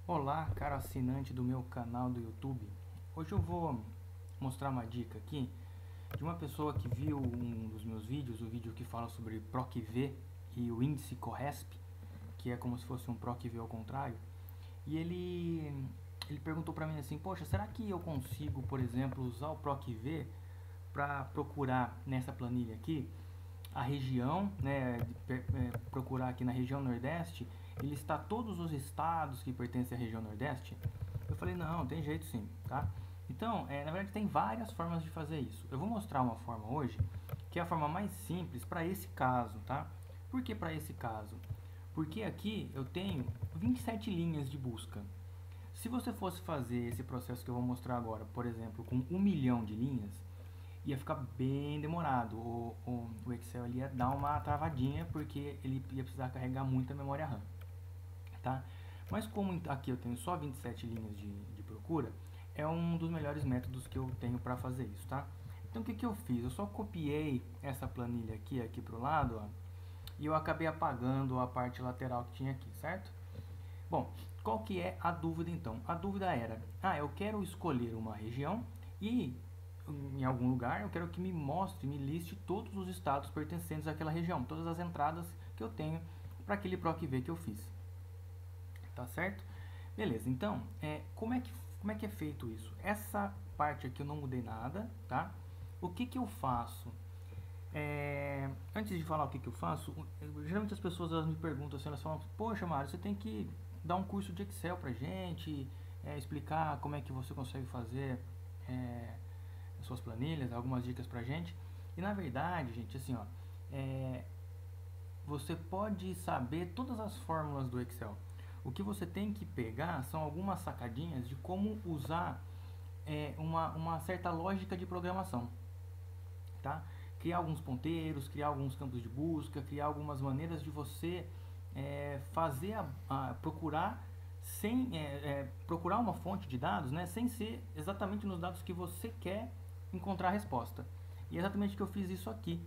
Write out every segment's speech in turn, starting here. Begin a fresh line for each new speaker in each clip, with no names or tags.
Olá, caro assinante do meu canal do YouTube. Hoje eu vou mostrar uma dica aqui de uma pessoa que viu um dos meus vídeos, o vídeo que fala sobre PROC-V e o índice CORRESP, que é como se fosse um PROC-V ao contrário. E ele perguntou para mim assim: poxa, será que eu consigo, por exemplo, usar o PROC-V para procurar nessa planilha aqui a região, né, procurar aqui na região Nordeste e listar todos os estados que pertencem à região Nordeste? Eu falei, não, tem jeito sim, tá? Então, na verdade tem várias formas de fazer isso. Eu vou mostrar uma forma hoje, que é a forma mais simples para esse caso, tá? Por que para esse caso? Porque aqui eu tenho 27 linhas de busca. Se você fosse fazer esse processo que eu vou mostrar agora, por exemplo, com 1 milhão de linhas, ia ficar bem demorado. O Excel ali ia dar uma travadinha porque ele ia precisar carregar muita memória RAM, tá? Mas como aqui eu tenho só 27 linhas de procura, é um dos melhores métodos que eu tenho para fazer isso, tá? Então o que, que eu fiz? Eu só copiei essa planilha aqui para o lado, ó, e eu acabei apagando a parte lateral que tinha aqui, certo? Bom, qual que é a dúvida então? A dúvida era, eu quero escolher uma região e em algum lugar eu quero que me mostre, me liste todos os estados pertencentes àquela região, todas as entradas que eu tenho para aquele PROC-V que eu fiz. Tá certo? Beleza, então, como é que é feito isso? Essa parte aqui eu não mudei nada, tá? O que que eu faço? Antes de falar o que que eu faço, geralmente as pessoas elas me perguntam assim, elas falam, poxa Mário, você tem que dar um curso de Excel pra gente, explicar como é que você consegue fazer as suas planilhas, algumas dicas pra gente. E na verdade, gente, assim, ó, é, você pode saber todas as fórmulas do Excel. O que você tem que pegar são algumas sacadinhas de como usar uma certa lógica de programação, tá? Criar alguns ponteiros, criar alguns campos de busca, criar algumas maneiras de você fazer procurar sem procurar uma fonte de dados, né, sem ser exatamente nos dados que você quer encontrar a resposta. E é exatamente que eu fiz isso aqui,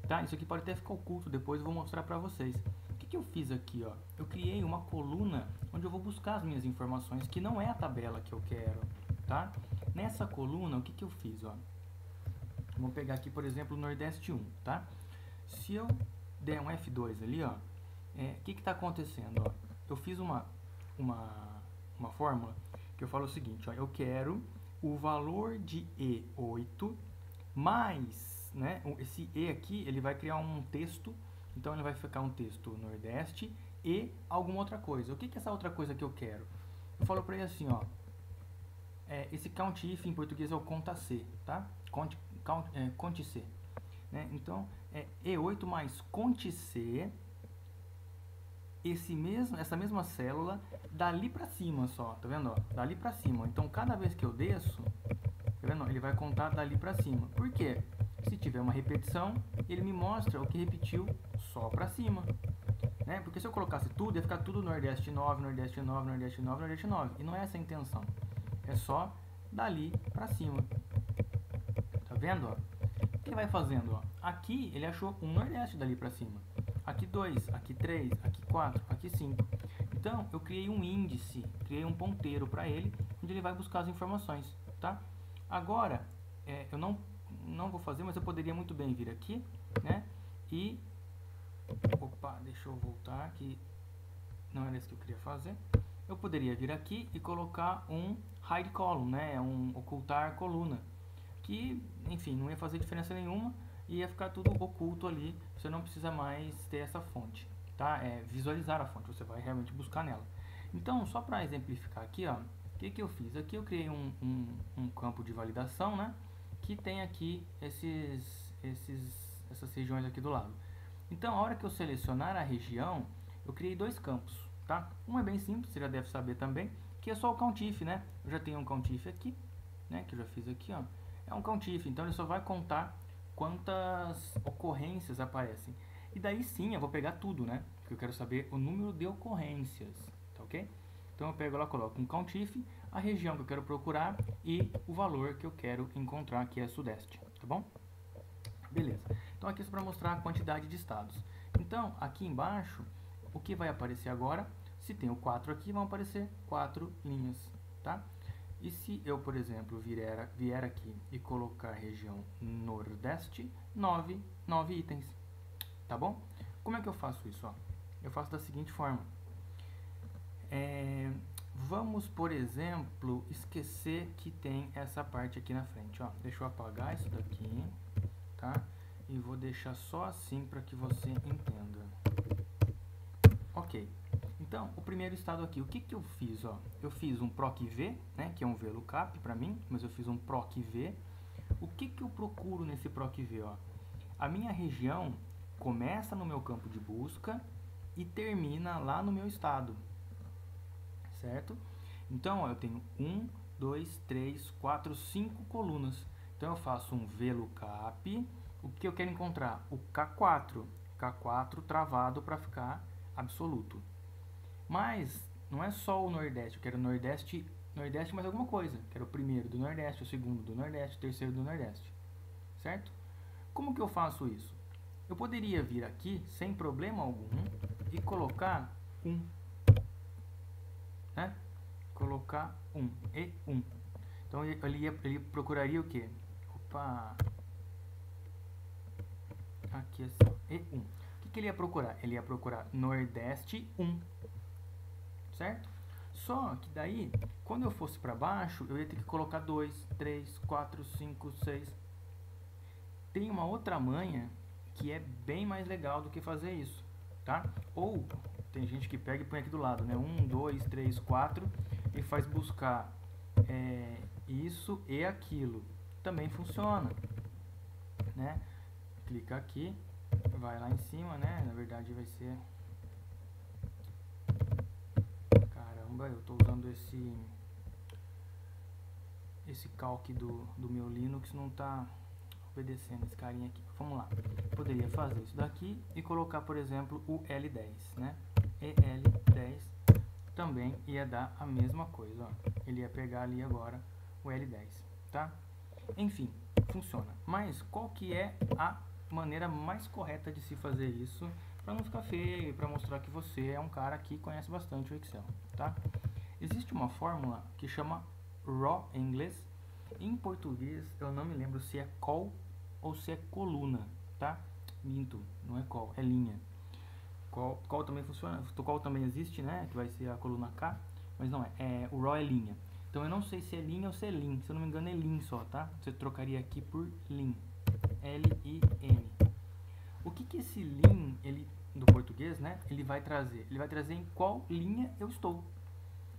tá? Isso aqui pode até ficar oculto, depois eu vou mostrar para vocês. O que, que eu fiz aqui, ó? Eu criei uma coluna onde eu vou buscar as minhas informações, que não é a tabela que eu quero, tá? Nessa coluna, o que, que eu fiz, ó? Vamos pegar aqui, por exemplo, o Nordeste 1, tá? Se eu der um F2 ali, ó, o que está acontecendo? Ó? Eu fiz uma fórmula que eu falo o seguinte, ó, eu quero o valor de E8 mais, né, esse E aqui, ele vai criar um texto, então ele vai ficar um texto Nordeste e alguma outra coisa. O que, que é essa outra coisa que eu quero? Eu falo para ele assim, ó, esse count if em português é o conta C, tá? Conte C, né? Então, E8 mais conte C, essa mesma célula dali pra cima só, tá vendo? Ó? Dali pra cima. Então, cada vez que eu desço, tá vendo? Ele vai contar dali pra cima. Por quê? Se tiver uma repetição, ele me mostra o que repetiu só pra cima. Né? Porque se eu colocasse tudo, ia ficar tudo Nordeste 9, Nordeste 9, Nordeste 9, Nordeste 9. E não é essa a intenção. É só dali pra cima. Tá vendo? Ó? O que ele vai fazendo? Ó? Aqui ele achou um Nordeste dali pra cima. Aqui 2, aqui 3, aqui 4, aqui 5. Então eu criei um índice, criei um ponteiro para ele, onde ele vai buscar as informações, tá? Agora, eu não vou fazer, mas eu poderia muito bem vir aqui, né? E, opa, deixa eu voltar aqui, não era isso que eu queria fazer. Eu poderia vir aqui e colocar um hide column, né? Um ocultar coluna, que, enfim, não ia fazer diferença nenhuma, ia ficar tudo oculto ali, você não precisa mais ter essa fonte, tá? Visualizar a fonte, você vai realmente buscar nela. Então, só para exemplificar aqui, ó, o que, que eu fiz? Aqui eu criei um campo de validação, né? Que tem aqui essas regiões aqui do lado. Então, a hora que eu selecionar a região, eu criei dois campos, tá? Um é bem simples, você já deve saber também, que é só o COUNTIF, né? Eu já tenho um COUNTIF aqui, né? Que eu já fiz aqui, ó. É um COUNTIF, então ele só vai contar quantas ocorrências aparecem. E daí sim, eu vou pegar tudo, né? Porque eu quero saber o número de ocorrências, tá ok? Então eu pego lá, coloco um COUNTIF, a região que eu quero procurar e o valor que eu quero encontrar, que é Sudeste, tá bom? Beleza. Então aqui é só para mostrar a quantidade de estados. Então, aqui embaixo, o que vai aparecer agora Se tem o 4 aqui, vão aparecer 4 linhas, tá? E se eu, por exemplo, vier aqui e colocar região Nordeste, 9 itens, tá bom? Como é que eu faço isso? Ó? Eu faço da seguinte forma. Vamos, por exemplo, esquecer que tem essa parte aqui na frente. Ó. Deixa eu apagar isso daqui, tá? E vou deixar só assim para que você entenda. Ok. Então, o primeiro estado aqui, o que que eu fiz? Ó? Eu fiz um PROC-V, né, que é um VLOOKUP para mim, mas eu fiz um PROC-V. O que que eu procuro nesse PROC-V? Ó? A minha região começa no meu campo de busca e termina lá no meu estado, certo? Então, ó, eu tenho 1, 2, 3, 4, 5 colunas. Então, eu faço um VLOOKUP. O que eu quero encontrar? O K4. K4 travado para ficar absoluto. Mas não é só o Nordeste. Eu quero Nordeste mais alguma coisa. Quero o primeiro do Nordeste, o segundo do Nordeste, o terceiro do Nordeste. Certo? Como que eu faço isso? Eu poderia vir aqui, sem problema algum, e colocar 1. Né? Colocar 1. E1. Então ele procuraria o quê? Opa! Aqui assim, E1. O que ele ia procurar? Ele ia procurar Nordeste 1. Certo? Só que daí, quando eu fosse para baixo, eu ia ter que colocar 2, 3, 4, 5, 6. Tem uma outra manha que é bem mais legal do que fazer isso, tá? Ou tem gente que pega e põe aqui do lado, né? 1, 2, 3, 4 e faz buscar isso e aquilo. Também funciona, né? Clica aqui, vai lá em cima, né? Na verdade vai ser... Caramba, eu tô usando esse calque do meu Linux, não tá obedecendo esse carinha aqui. Vamos lá. Poderia fazer isso daqui e colocar, por exemplo, o L10, né? EL10 também ia dar a mesma coisa, ó. Ele ia pegar ali agora o L10, tá? Enfim, funciona. Mas qual que é a maneira mais correta de se fazer isso para não ficar feio e para mostrar que você é um cara que conhece bastante o Excel, tá? Existe uma fórmula que chama RAW em inglês. Em português eu não me lembro se é col ou se é coluna, tá? Minto, não é col, é linha. Col também funciona, col também existe, né? Que vai ser a coluna K, mas não é, o RAW é linha. Então eu não sei se é linha ou se é lin, se eu não me engano é lin só, tá? Você trocaria aqui por lin, L-I-N. O que esse lin, ele, do português, né? Ele vai trazer? Ele vai trazer em qual linha eu estou.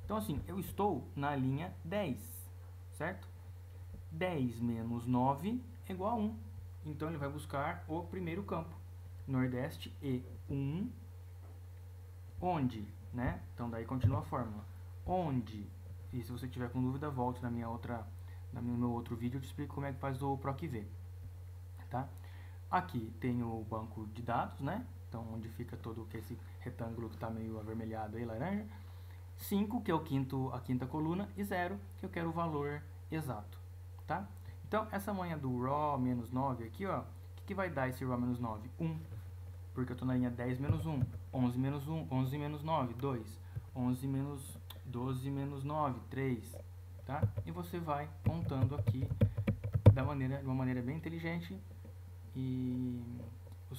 Então assim, eu estou na linha 10, certo? 10 menos 9 é igual a 1. Então ele vai buscar o primeiro campo, Nordeste E1, onde, né? Então daí continua a fórmula. Onde, e se você tiver com dúvida, volte no meu outro vídeo, eu te explico como é que faz o PROC-V, tá? Aqui tem o banco de dados, né? Então onde fica todo esse retângulo que está meio avermelhado aí, laranja. 5, que é a quinta coluna, e 0, que eu quero o valor exato, tá? Então, essa manha do raw menos 9 aqui, ó, o que vai dar esse raw menos 9? 1, porque eu estou na linha 10 menos 1, 11 menos 1, 11 menos 9, 2, 11 menos 12 menos 9, 3, tá? E você vai contando aqui de uma maneira bem inteligente e o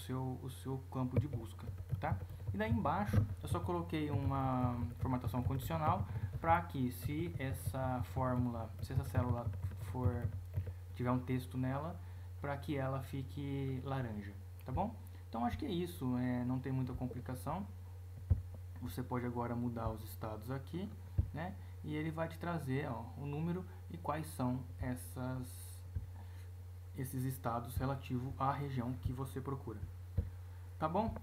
seu campo de busca, tá? E daí embaixo eu só coloquei uma formatação condicional para que se essa célula tiver um texto nela, para que ela fique laranja, tá bom? Então acho que é isso, não tem muita complicação. Você pode agora mudar os estados aqui, né? E ele vai te trazer, ó, o número e quais são esses estados relativos à região que você procura. Tá bom?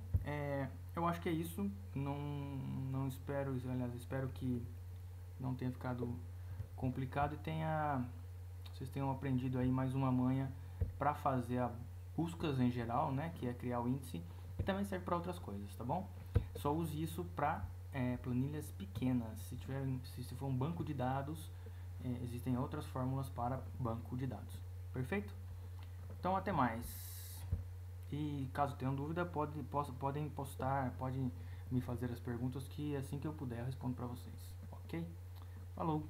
Eu acho que é isso. Não espero, aliás, espero que não tenha ficado complicado e vocês tenham aprendido aí mais uma manha para fazer buscas em geral, né? Que é criar o índice, e também serve para outras coisas, tá bom? Só use isso para planilhas pequenas. Se for um banco de dados, existem outras fórmulas para banco de dados. Perfeito? Então até mais. E caso tenham dúvida, podem me fazer as perguntas que assim que eu puder eu respondo para vocês, ok? Falou!